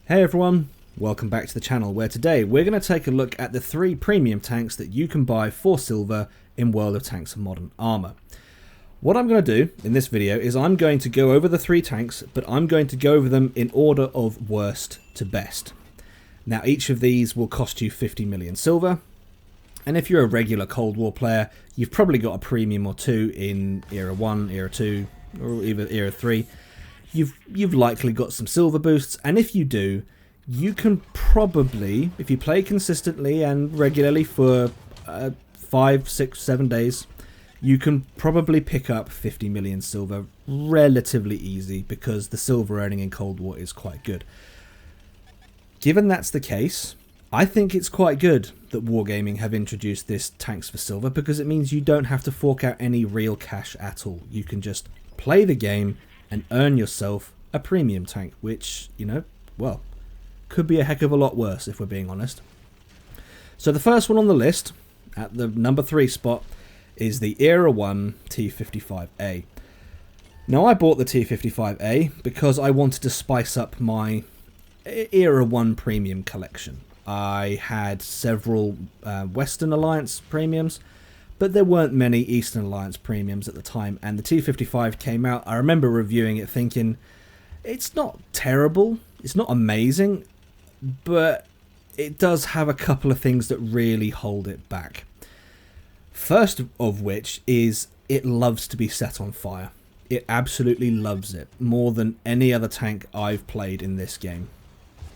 Hey everyone, welcome back to the channel where today we're going to take a look at the 3 premium tanks that you can buy for silver in World of Tanks and Modern Armour. What I'm going to do in this video is I'm going to go over the 3 tanks, but I'm going to go over them in order of worst to best. Now each of these will cost you 50 million silver, and if you're a regular Cold War player, you've probably got a premium or 2 in Era 1, Era 2, or even Era 3. You've likely got some silver boosts, and if you do, you can probably, if you play consistently and regularly for 5, 6, 7 days, you can probably pick up 50 million silver relatively easy because the silver earning in Cold War is quite good. Given that's the case, I think it's quite good that Wargaming have introduced this tanks for silver because it means you don't have to fork out any real cash at all. You can just play the game and earn yourself a premium tank, which, you know, well, could be a heck of a lot worse if we're being honest. So the first one on the list, at the number 3 spot, is the Era 1 T55A. Now I bought the T55A because I wanted to spice up my Era 1 premium collection. I had several Western Alliance premiums, but there weren't many Eastern Alliance premiums at the time, and the T55 came out. I remember reviewing it thinking, it's not terrible, it's not amazing, but it does have a couple of things that really hold it back. First of which is it loves to be set on fire. It absolutely loves it, more than any other tank I've played in this game.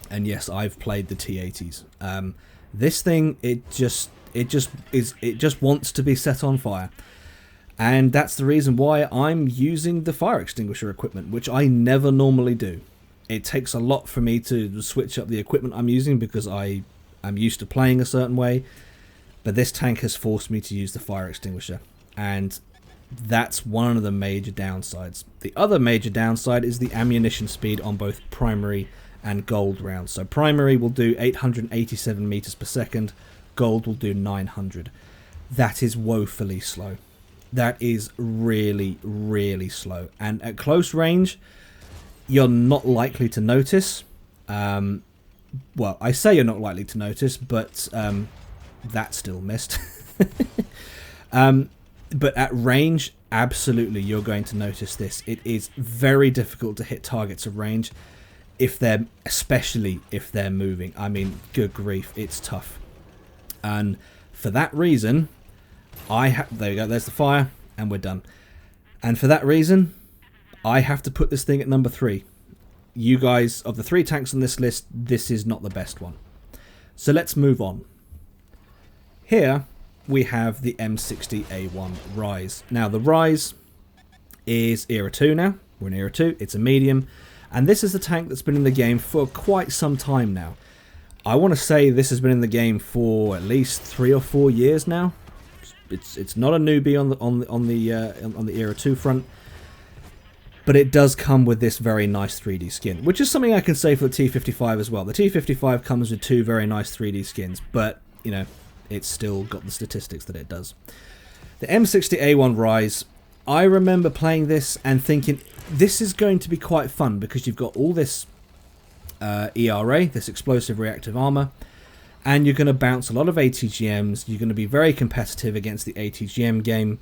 And yes, I've played the T80s. This thing, it just wants to be set on fire, and that's the reason why I'm using the fire extinguisher equipment, which I never normally do. It takes a lot for me to switch up the equipment I'm using because I am used to playing a certain way, but this tank has forced me to use the fire extinguisher, and that's one of the major downsides. The other major downside is the ammunition speed on both primary and gold rounds. So primary will do 887 meters per second, gold will do 900. That is woefully slow. That is really, really slow. And at close range, you're not likely to notice. Well, I say you're not likely to notice, but that still missed. But at range, absolutely, you're going to notice this. It is very difficult to hit targets at range, especially if they're moving. I mean, good grief, it's tough. And for that reason, there you go, there's the fire, and we're done. And for that reason, I have to put this thing at number 3. You guys, of the 3 tanks on this list, this is not the best one. So let's move on. Here we have the M60A1 RISE. Now the RISE is Era 2 now. We're in Era 2, it's a medium. And this is the tank that's been in the game for quite some time now. I want to say this has been in the game for at least 3 or 4 years now. It's not a newbie on the Era 2 front, but it does come with this very nice 3D skin, which is something I can say for the T55 as well. The T55 comes with 2 very nice 3D skins, but you know, it's still got the statistics that it does. The M60A1 RISE, I remember playing this and thinking this is going to be quite fun because you've got all this ERA, this explosive reactive armor, and you're going to bounce a lot of ATGMs. You're going to be very competitive against the ATGM game,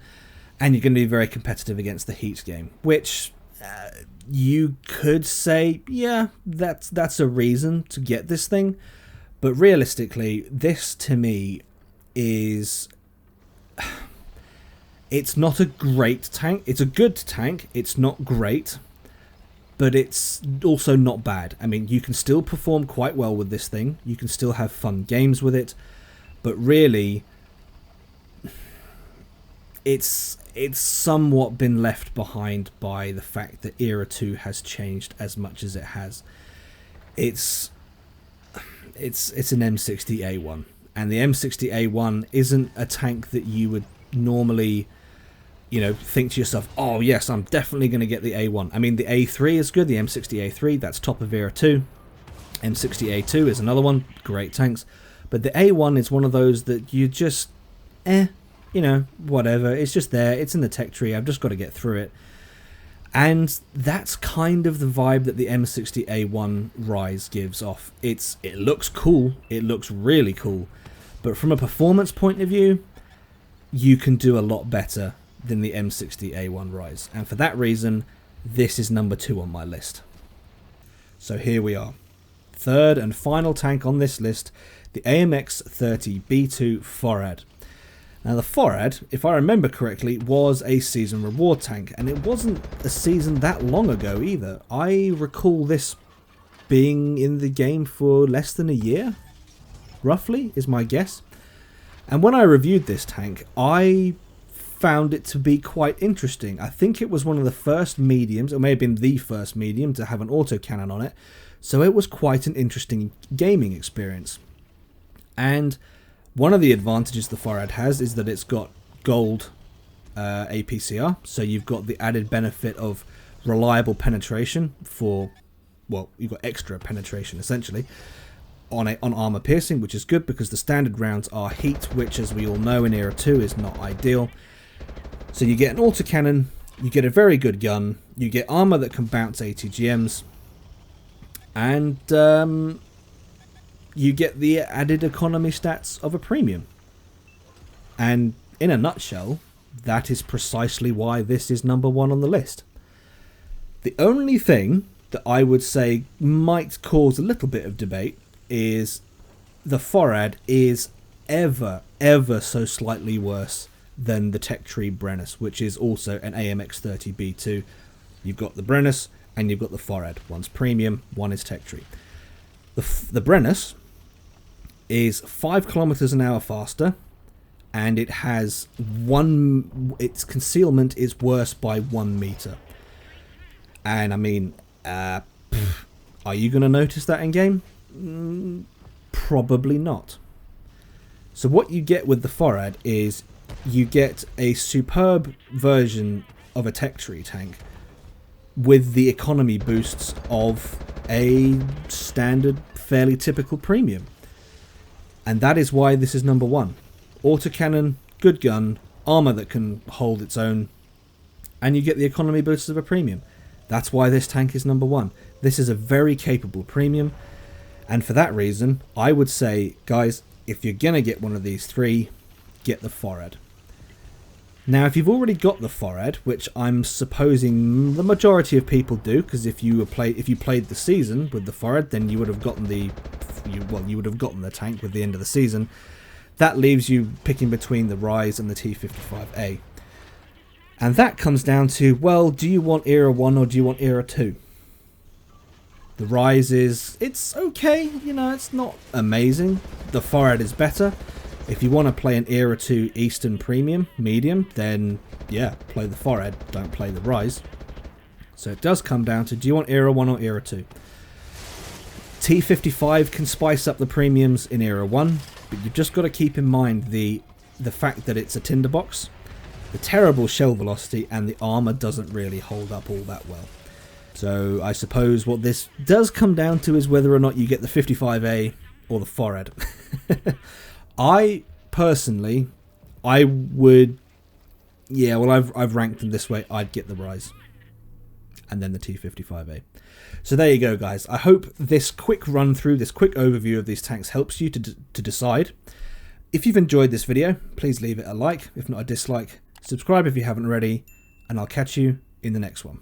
and you're going to be very competitive against the heat game, which you could say, yeah, that's a reason to get this thing. But realistically, this to me is, it's not a great tank. It's a good tank. It's not great, but it's also not bad. I mean, you can still perform quite well with this thing. You can still have fun games with it, but really, it's somewhat been left behind by the fact that Era 2 has changed as much as it has. It's an M60A1, and the M60A1 isn't a tank that you would normally, you know, think to yourself, oh yes, I'm definitely going to get the A1. I mean, the A3 is good, the M60A3, that's top of Era 2. M60A2 is another one, great tanks. But the A1 is one of those that you just, you know, whatever, it's just there, it's in the tech tree, I've just got to get through it. And that's kind of the vibe that the M60A1 RISE gives off. It looks cool, it looks really cool, but from a performance point of view, you can do a lot better than the M60A1 RISE. And for that reason, this is number 2 on my list. So here we are. Third and final tank on this list, the AMX-30B2 Forad. Now the Forad, if I remember correctly, was a season reward tank, and it wasn't a season that long ago either. I recall this being in the game for less than a year, roughly, is my guess. And when I reviewed this tank, I found it to be quite interesting. I think it was one of the first mediums, or may have been the first medium to have an autocannon on it, so it was quite an interesting gaming experience. And one of the advantages the Forad has is that it's got gold APCR, so you've got the added benefit of reliable penetration for, well, you've got extra penetration essentially on armor piercing, which is good because the standard rounds are heat, which as we all know in Era 2 is not ideal. So you get an autocannon, you get a very good gun, you get armor that can bounce ATGMs, and you get the added economy stats of a premium. And in a nutshell, that is precisely why this is number 1 on the list. The only thing that I would say might cause a little bit of debate is the Forad is ever so slightly worse than the Tech Tree Brennus, which is also an AMX-30B2. You've got the Brennus and you've got the Forad. One's premium, one is Tech Tree. The Brennus is 5 kilometers an hour faster, and it has its concealment is worse by 1 meter. And I mean, are you going to notice that in game? Probably not. So what you get with the Forad is you get a superb version of a Tech Tree tank with the economy boosts of a standard, fairly typical premium. And that is why this is number 1. Autocannon, good gun, armor that can hold its own, and you get the economy boosts of a premium. That's why this tank is number 1. This is a very capable premium, and for that reason, I would say, guys, if you're going to get one of these 3, get the Forad. Now, if you've already got the Forad, which I'm supposing the majority of people do, because if you played the season with the Forad, then you would have gotten the tank with the end of the season. That leaves you picking between the RISE and the T55A. And that comes down to, well, do you want Era 1 or do you want Era 2? The RISE it's okay, you know, it's not amazing. The Forad is better. If you want to play an Era 2 Eastern Premium Medium, then yeah, play the Forad, don't play the RISE. So it does come down to, do you want Era 1 or Era 2? T55 can spice up the premiums in Era 1, but you've just got to keep in mind the fact that it's a tinderbox, the terrible shell velocity, and the armor doesn't really hold up all that well. So I suppose what this does come down to is whether or not you get the 55A or the Forad. I personally, I would, yeah, well I've ranked them this way. I'd get the RISE and then the T55A. So there you go, guys. I hope this quick run through, this quick overview of these tanks helps you to decide. If you've enjoyed this video, please leave it a like, if not a dislike. Subscribe if you haven't already, and I'll catch you in the next one.